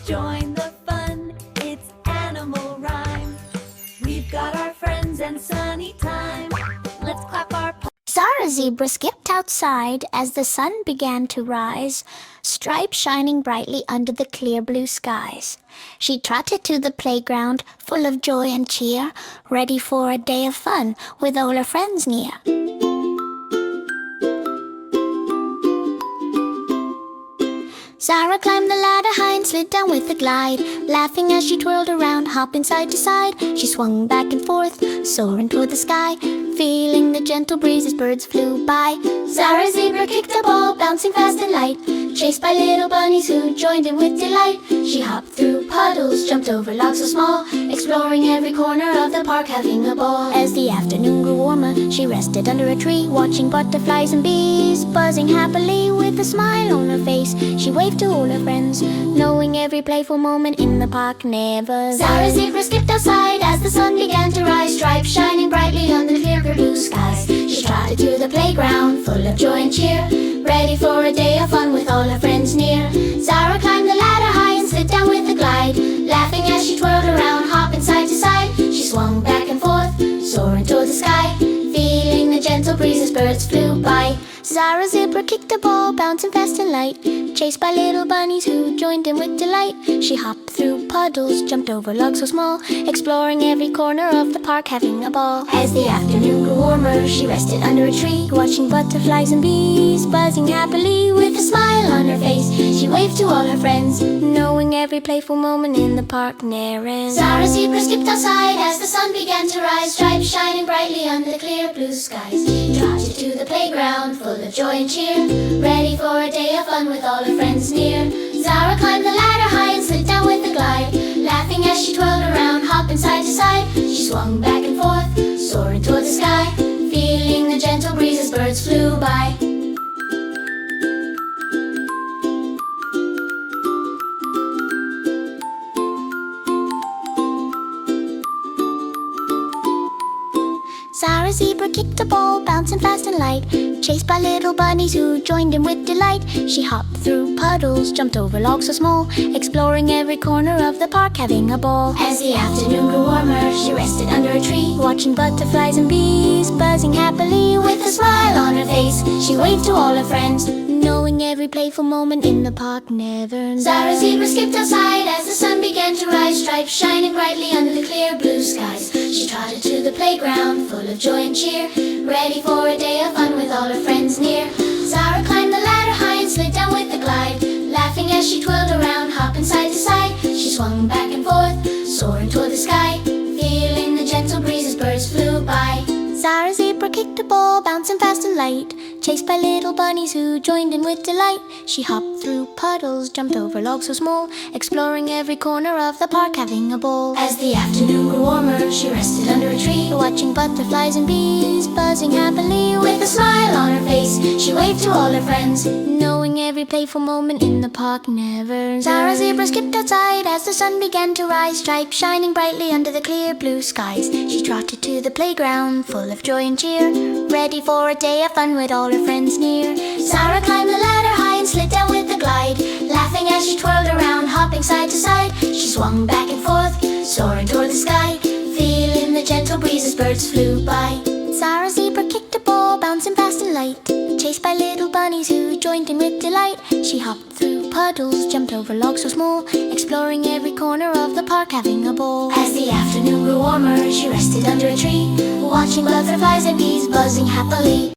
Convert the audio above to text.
join the fun, it's animal rhyme. We've got our friends and sunny time. Let's clap our paws. Zara Zebra skipped outside as the sun began to rise, stripes shining brightly under the clear blue skies. She trotted to the playground, full of joy and cheer, ready for a day of fun with all her friends near. Zara climbed the ladder high and slid down with a glide, laughing as she twirled around, hopping side to side. She swung back and forth, soaring toward the sky, feeling the gentle breeze as birds flew by. Zara Zebra kicked a ball, bouncing fast and light, chased by little bunnies who joined in with delight. She hopped through puddles, jumped over logs so small, exploring every corner of the park, having a ball. As the afternoon grew warmer, she rested under a tree, watching butterflies and bees buzzing happily with a smile on her face. She waved to all her friends, knowing every playful moment in the park never. Zara Zebra skipped outside as the sun began to rise, stripes shining brightly on the clear blue skies. She trotted to the playground, full of joy and cheer, ready for a day of fun with all her friends near. Zara climbed the ladder high and slid down with a glide, laughing as she twirled around, hopping side to side. She swung back and forth, soaring toward the sky, feeling the gentle breeze as birds flew by. Zara Zebra kicked a ball, bouncing fast and light, chased by little bunnies who joined in with delight. She hopped through puddles, jumped over logs so small, exploring every corner of the park, having a ball. As the afternoon grew warmer, she rested under a tree, watching butterflies and bees buzzing happily with a smile on her face. She waved to all her friends, knowing every playful moment in the park never ends. Zara Zebra skipped outside as the sun began to rise, stripes shining brightly under the clear blue skies. She trotted to the playground, full of joy and cheer, ready for a day of fun with all her friends near. Zara climbed the ladder high and slid down with a glide, laughing as she twirled around, hopping side to side. She swung back and forth, soaring toward the sky, feeling the gentle breeze as birds flew by. Zara Zebra kicked a ball, bouncing fast and light, chased by little bunnies who joined in with delight. She hopped through puddles, jumped over logs so small, exploring every corner of the park, having a ball. As the afternoon grew warmer, she rested under a tree, watching butterflies and bees buzzing happily with a smile on her face. She waved to all her friends, knowing every playful moment in the park never ends. Zara Zebra skipped outside as the sun began to rise, stripes shining brightly under the clear blue skies. She trotted to the playground, full of joy and cheer, ready for a day of fun with all her friends near. Zara climbed the ladder high and slid down with a glide, laughing as she twirled around, hopping side to side. She swung back and forth, soaring toward the sky, feeling the gentle breeze as birds flew by. Zara Zebra kicked a ball, bouncing fast and light, chased by little bunnies who joined in with delight. She hopped through puddles, jumped over logs so small, exploring every corner of the park, having a ball. As the afternoon grew warmer, she rested under a tree, watching butterflies and bees buzzing happily with a smile on her face. She waved to all her friends, knowing every playful moment in the park never ends. Zara Zebra skipped outside as the sun began to rise, stripes shining brightly under the clear blue skies. She trotted to the playground, full of joy and cheer, ready for a day of fun with all her friends near. Zara climbed the ladder high and slid down with a glide, laughing as she twirled around, hopping side to side. She swung back and forth, soaring toward the sky, feeling the gentle breeze as birds flew by. Zara Zebra kicked a ball, bouncing fast and light, chased by little bunnies who joined in with delight. She hopped through puddles, jumped over logs so small, exploring every corner of the park, having a ball. As the afternoon grew warmer, she rested under a tree, watching butterflies and bees buzzing happily.